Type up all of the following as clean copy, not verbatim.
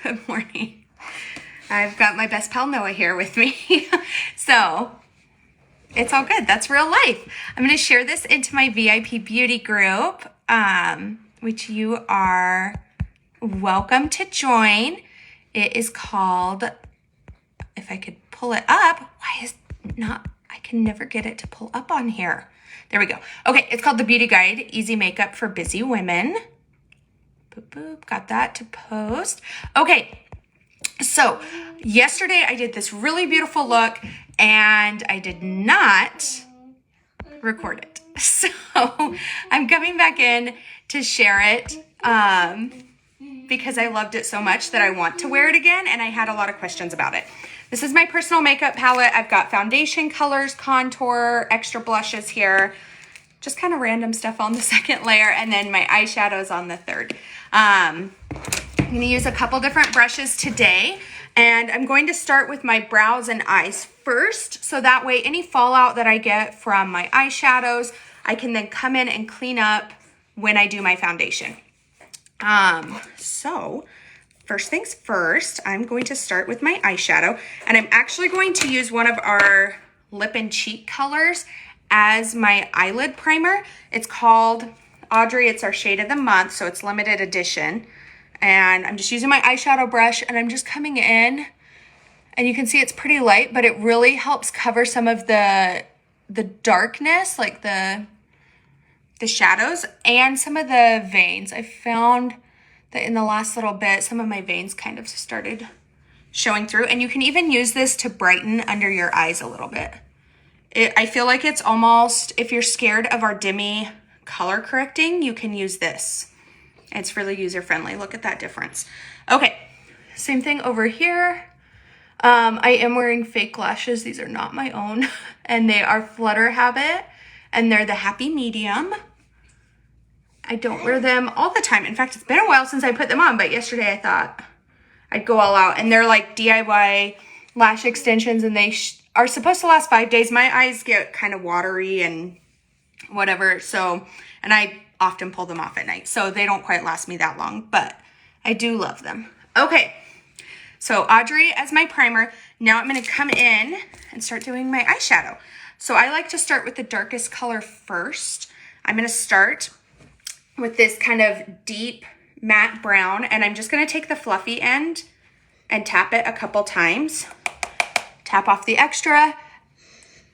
Good morning. I've got my best pal Noah here with me. So it's all good. That's real life. I'm going to share this into my VIP beauty group, which you are welcome to join. It is called, if I could pull it up, why is not, I can never get it to pull up on here. There we go. Okay, it's called The Beauty Guide, Easy Makeup for Busy Women. Boop, boop, got that to post. Okay, so yesterday I did this really beautiful look and I did not record it. So I'm coming back in to share it because I loved it so much that I want to wear it again, and I had a lot of questions about it. This is my personal makeup palette. I've got foundation colors, contour, extra blushes here, just kind of random stuff on the second layer, and then my eyeshadows on the third. I'm going to use a couple different brushes today, and I'm going to start with my brows and eyes first, so that way any fallout that I get from my eyeshadows, I can then come in and clean up when I do my foundation. So first things first, I'm going to start with my eyeshadow, and I'm actually going to use one of our lip and cheek colors as my eyelid primer. It's called Audrey. It's our shade of the month, so it's limited edition. And I'm just using my eyeshadow brush, and I'm just coming in, and you can see it's pretty light, but it really helps cover some of the darkness, like the shadows and some of the veins. I found that in the last little bit, some of my veins kind of started showing through, and you can even use this to brighten under your eyes a little bit. I feel like it's almost, if you're scared of our Demi color correcting, you can use this. It's really user-friendly. Look at that difference. Okay, same thing over here. I am wearing fake lashes. These are not my own, and they are Flutter Habit, and they're the Happy Medium. I don't wear them all the time. In fact, it's been a while since I put them on, but yesterday I thought I'd go all out. And they're like DIY lash extensions, and they are supposed to last 5 days. My eyes get kind of watery and whatever, so, and I often pull them off at night, so they don't quite last me that long, but I do love them. Okay, so Audrey as my primer. Now I'm going to come in and start doing my eyeshadow. So I like to start with the darkest color first. I'm going to start with this kind of deep matte brown, and I'm just going to take the fluffy end and tap it a couple times. Tap off the extra,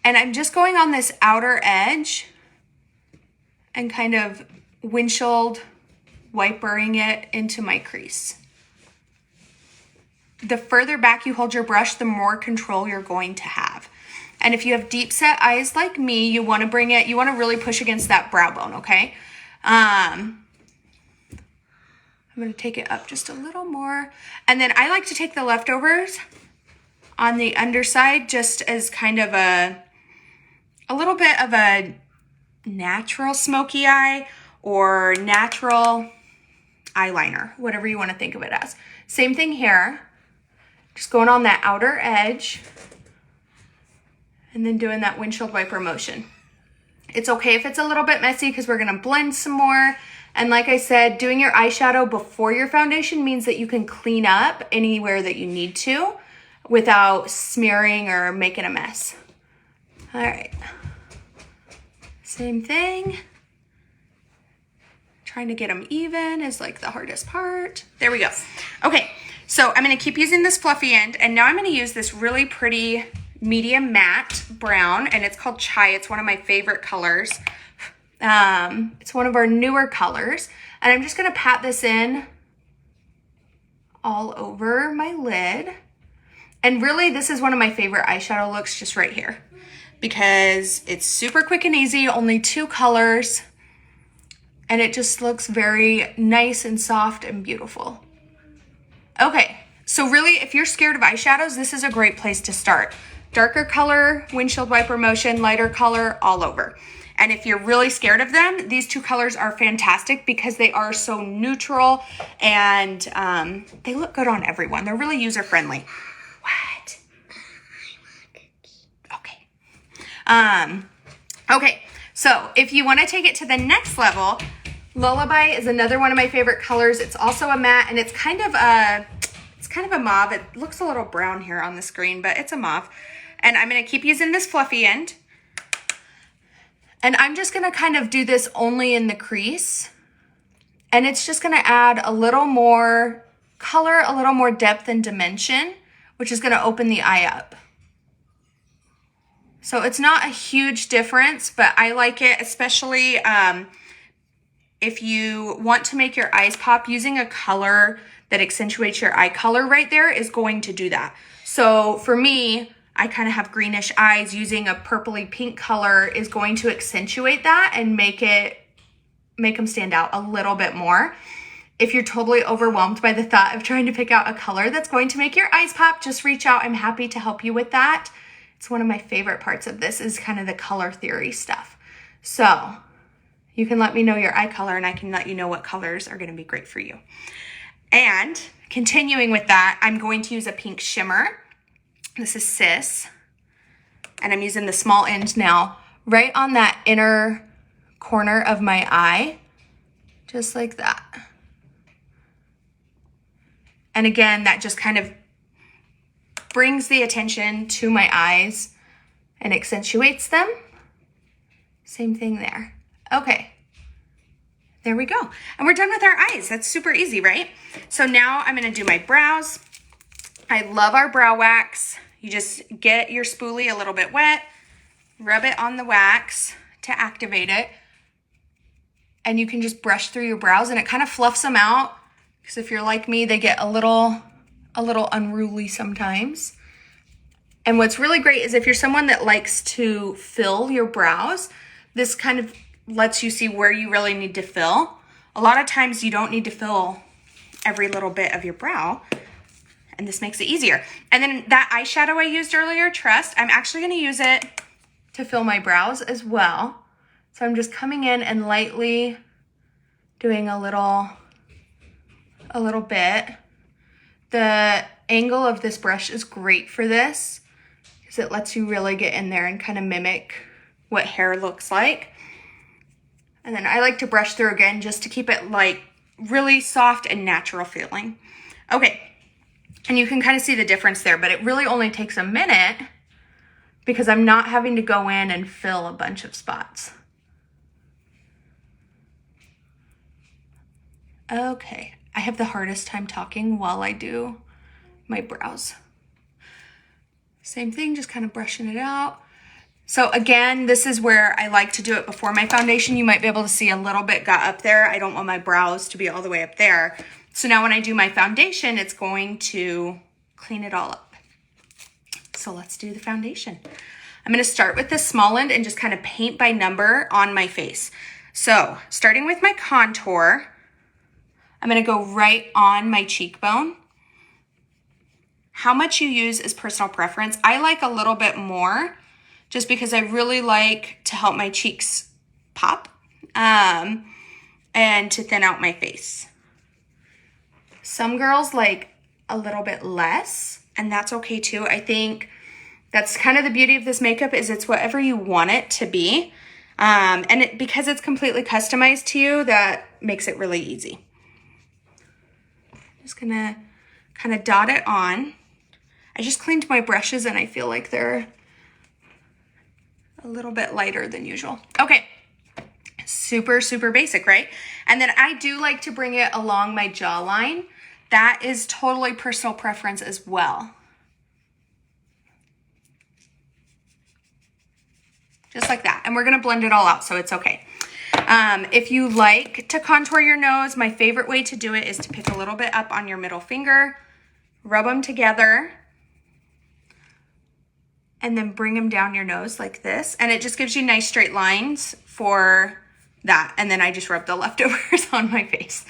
and I'm just going on this outer edge and kind of windshield wipering it into my crease. The further back you hold your brush, the more control you're going to have. And if you have deep set eyes like me, you want to bring it, you want to really push against that brow bone, okay? I'm going to take it up just a little more. And then I like to take the leftovers on the underside just as kind of a little bit of a natural smoky eye or natural eyeliner, whatever you want to think of it as. Same thing here. Just going on that outer edge and then doing that windshield wiper motion. It's okay if it's a little bit messy because we're going to blend some more. And like I said, doing your eyeshadow before your foundation means that you can clean up anywhere that you need to without smearing or making a mess. All right. Same thing. Trying to get them even is like the hardest part. There we go. Okay, so I'm going to keep using this fluffy end, and now I'm going to use this really pretty medium matte brown, and it's called Chai. It's one of my favorite colors. It's one of our newer colors, and I'm just going to pat this in all over my lid. And really, this is one of my favorite eyeshadow looks, just right here, because it's super quick and easy, only 2 colors, and it just looks very nice and soft and beautiful. Okay, so really, if you're scared of eyeshadows, this is a great place to start. Darker color, windshield wiper motion, lighter color, all over. And if you're really scared of them, these 2 colors are fantastic because they are so neutral, and they look good on everyone. They're really user-friendly. What? Okay. Okay, so if you want to take it to the next level, Lullaby is another one of my favorite colors. It's also a matte, and it's kind of a mauve. It looks a little brown here on the screen, but it's a mauve. And I'm gonna keep using this fluffy end. And I'm just gonna kind of do this only in the crease. And it's just gonna add a little more color, a little more depth and dimension, which is gonna open the eye up. So it's not a huge difference, but I like it, especially if you want to make your eyes pop. Using a color that accentuates your eye color right there is going to do that. So for me, I kind of have greenish eyes. Using a purpley pink color is going to accentuate that and make them stand out a little bit more. If you're totally overwhelmed by the thought of trying to pick out a color that's going to make your eyes pop, just reach out. I'm happy to help you with that. It's one of my favorite parts of this is kind of the color theory stuff. So you can let me know your eye color and I can let you know what colors are going to be great for you. And continuing with that, I'm going to use a pink shimmer. This is Sis. And I'm using the small end now, right on that inner corner of my eye, just like that. And again, that just kind of brings the attention to my eyes and accentuates them. Same thing there. Okay, there we go. And we're done with our eyes. That's super easy, right? So now I'm gonna do my brows. I love our brow wax. You just get your spoolie a little bit wet, rub it on the wax to activate it, and you can just brush through your brows and it kind of fluffs them out, because if you're like me, they get a little unruly sometimes. And what's really great is if you're someone that likes to fill your brows, this kind of lets you see where you really need to fill. A lot of times you don't need to fill every little bit of your brow, and this makes it easier. And then that eyeshadow I used earlier, Trust, I'm actually gonna use it to fill my brows as well. So I'm just coming in and lightly doing a little bit. The angle of this brush is great for this because it lets you really get in there and kind of mimic what hair looks like. And then I like to brush through again just to keep it like really soft and natural feeling. Okay, and you can kind of see the difference there, but it really only takes a minute because I'm not having to go in and fill a bunch of spots. Okay, I have the hardest time talking while I do my brows. Same thing, just kind of brushing it out. So again, this is where I like to do it before my foundation. You might be able to see a little bit got up there. I don't want my brows to be all the way up there. So now when I do my foundation, it's going to clean it all up. So let's do the foundation. I'm gonna start with this small end and just kind of paint by number on my face. So starting with my contour, I'm gonna go right on my cheekbone. How much you use is personal preference. I like a little bit more just because I really like to help my cheeks pop and to thin out my face. Some girls like a little bit less, and that's okay too. I think that's kind of the beauty of this makeup is it's whatever you want it to be. And because it's completely customized to you, that makes it really easy. Just gonna kind of dot it on. I just cleaned my brushes and I feel like they're a little bit lighter than usual. Okay, super, super basic, right? And then I do like to bring it along my jawline. That is totally personal preference as well. Just like that. And we're gonna blend it all out, so it's okay. If you like to contour your nose, my favorite way to do it is to pick a little bit up on your middle finger, rub them together, and then bring them down your nose like this. And it just gives you nice straight lines for that. And then I just rub the leftovers on my face.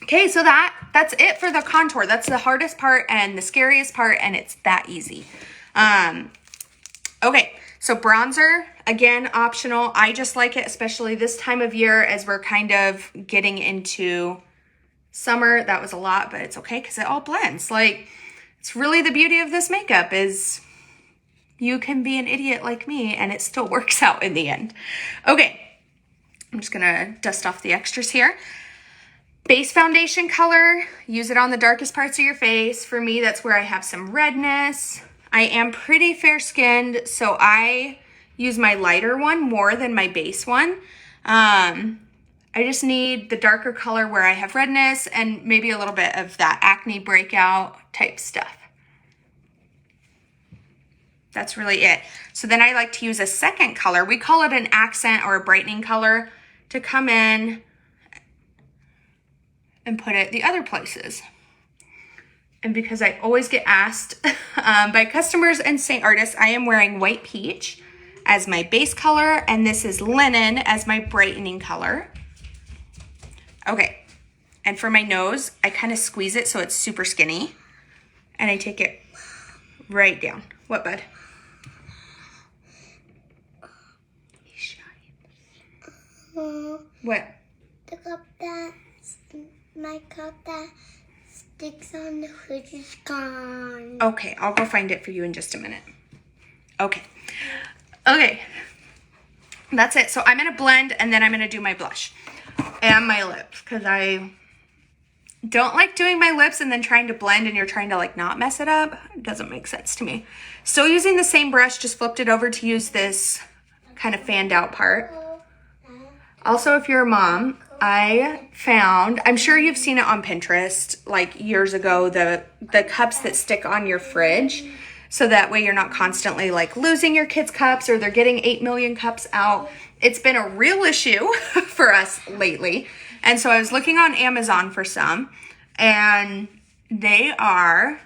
Okay, so that's it for the contour. That's the hardest part and the scariest part, and it's that easy. Okay, so bronzer, again, optional. I just like it, especially this time of year as we're kind of getting into summer. That was a lot, but it's okay because it all blends. Like, it's really the beauty of this makeup is you can be an idiot like me and it still works out in the end. Okay, I'm just gonna dust off the extras here. Base foundation color, use it on the darkest parts of your face. For me, that's where I have some redness. I am pretty fair-skinned, so I use my lighter one more than my base one. I just need the darker color where I have redness and maybe a little bit of that acne breakout type stuff. That's really it. So then I like to use a second color. We call it an accent or a brightening color to come in and put it the other places. And because I always get asked by customers and St. Artists, I am wearing White Peach as my base color, and this is Linen as my brightening color. Okay, and for my nose, I kind of squeeze it so it's super skinny, and I take it right down. What, bud? He's shy. What? The cup that, my cup that sticks on the fridge is gone. Okay, I'll go find it for you in just a minute. Okay. Okay. That's it. So I'm going to blend, and then I'm going to do my blush and my lips, because I don't like doing my lips and then trying to blend and you're trying to like not mess it up. It doesn't make sense to me. Still using the same brush, just flipped it over to use this kind of fanned out part. Also, if you're a mom, I found, I'm sure you've seen it on Pinterest like years ago, the cups that stick on your fridge. So that way you're not constantly like losing your kids' cups or they're getting 8 million cups out. It's been a real issue for us lately. And so I was looking on Amazon for some, and they are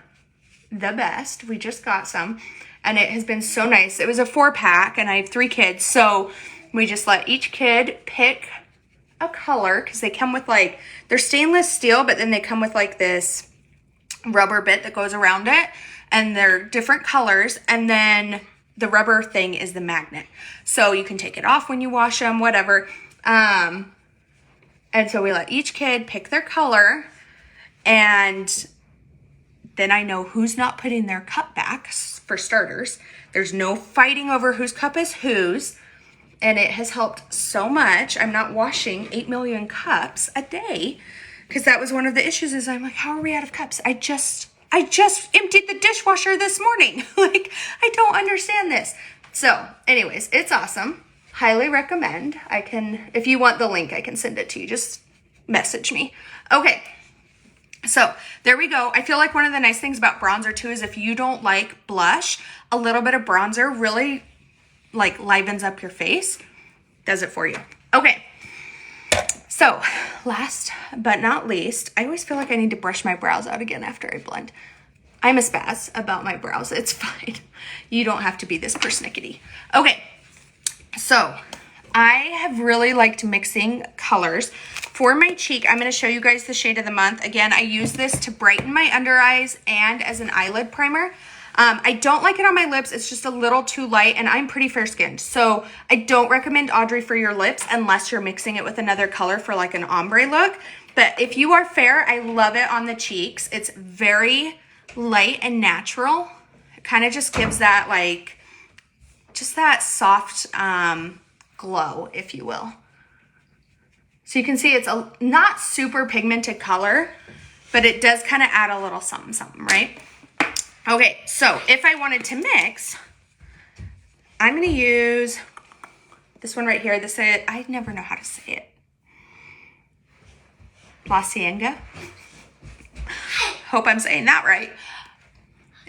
the best. We just got some, and it has been so nice. It was a 4-pack, and I have 3 kids. So we just let each kid pick a color, because they come with like, they're stainless steel, but then they come with like this rubber bit that goes around it. And they're different colors, and then the rubber thing is the magnet. So you can take it off when you wash them, whatever. And so we let each kid pick their color, and then I know who's not putting their cup back, for starters. There's no fighting over whose cup is whose, and it has helped so much. I'm not washing 8 million cups a day, because that was one of the issues. Is I'm like, how are we out of cups? I just emptied the dishwasher this morning. Like, I don't understand this. So anyways, it's awesome. Highly recommend. I can, if you want the link, I can send it to you. Just message me. Okay. So there we go. I feel like one of the nice things about bronzer too is if you don't like blush, a little bit of bronzer really like livens up your face. Does it for you. Okay. So last but not least, I always feel like I need to brush my brows out again after I blend. I'm a spaz about my brows. It's fine. You don't have to be this persnickety. Okay, so I have really liked mixing colors. For my cheek, I'm going to show you guys the shade of the month. Again, I use this to brighten my under eyes and as an eyelid primer. I don't like it on my lips. It's just a little too light, and I'm pretty fair skinned. So I don't recommend Audrey for your lips unless you're mixing it with another color for like an ombre look. But if you are fair, I love it on the cheeks. It's very light and natural. It kind of just gives that like, just that soft glow, if you will. So you can see it's a not super pigmented color, but it does kind of add a little something, something, right? Okay, so if I wanted to mix, I'm going to use this one right here. This is, I never know how to say it. La Cienega. Hope I'm saying that right.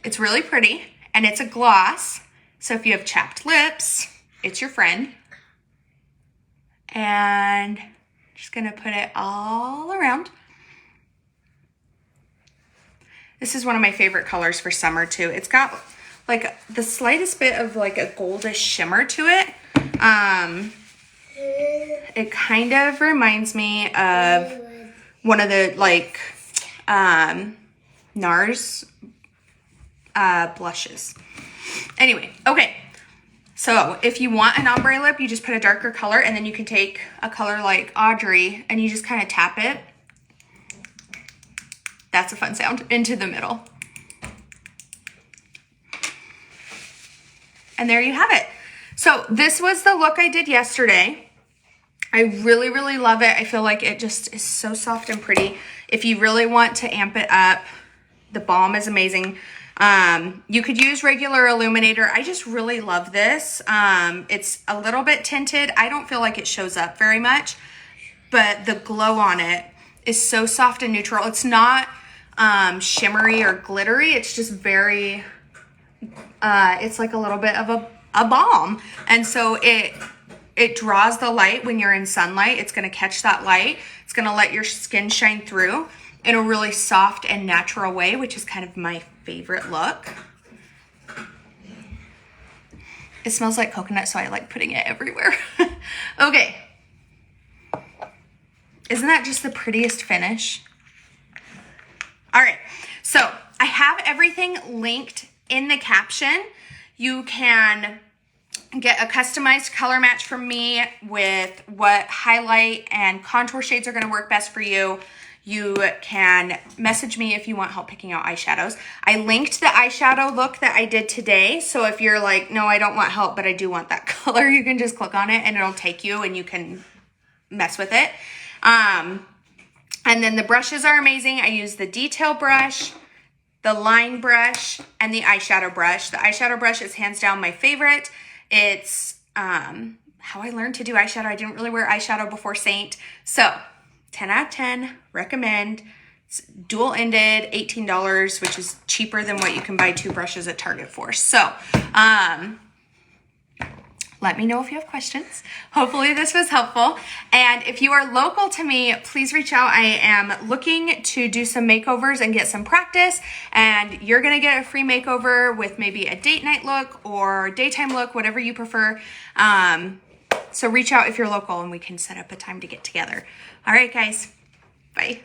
It's really pretty, and it's a gloss. So if you have chapped lips, it's your friend. And just going to put it all around. This is one of my favorite colors for summer too. It's got like the slightest bit of like a goldish shimmer to it. It kind of reminds me of one of the like NARS blushes. Anyway, okay. So if you want an ombre lip, you just put a darker color, and then you can take a color like Audrey and you just kind of tap it. That's a fun sound, into the middle. And there you have it. So this was the look I did yesterday. I really, really love it. I feel like it just is so soft and pretty. If you really want to amp it up, the balm is amazing. You could use regular illuminator. I just really love this. It's a little bit tinted. I don't feel like it shows up very much, but the glow on it is so soft and neutral. It's not shimmery or glittery. It's just very, it's like a little bit of a balm. And so it draws the light when you're in sunlight. It's going to catch that light. It's going to let your skin shine through in a really soft and natural way, which is kind of my favorite look. It smells like coconut, so I like putting it everywhere. Okay. Isn't that just the prettiest finish? All right, so I have everything linked in the caption. You can get a customized color match from me with what highlight and contour shades are gonna work best for you. You can message me if you want help picking out eyeshadows. I linked the eyeshadow look that I did today. So if you're like, no, I don't want help, but I do want that color, you can just click on it and it'll take you and you can mess with it. And then the brushes are amazing. I use the detail brush, the line brush, and the eyeshadow brush. The eyeshadow brush is hands down my favorite. It's how I learned to do eyeshadow. I didn't really wear eyeshadow before Saint. So 10 out of 10, recommend. It's dual-ended, $18, which is cheaper than what you can buy 2 brushes at Target for. So let me know if you have questions. Hopefully this was helpful. And if you are local to me, please reach out. I am looking to do some makeovers and get some practice. And you're gonna get a free makeover with maybe a date night look or daytime look, whatever you prefer. So reach out if you're local and we can set up a time to get together. All right, guys, bye.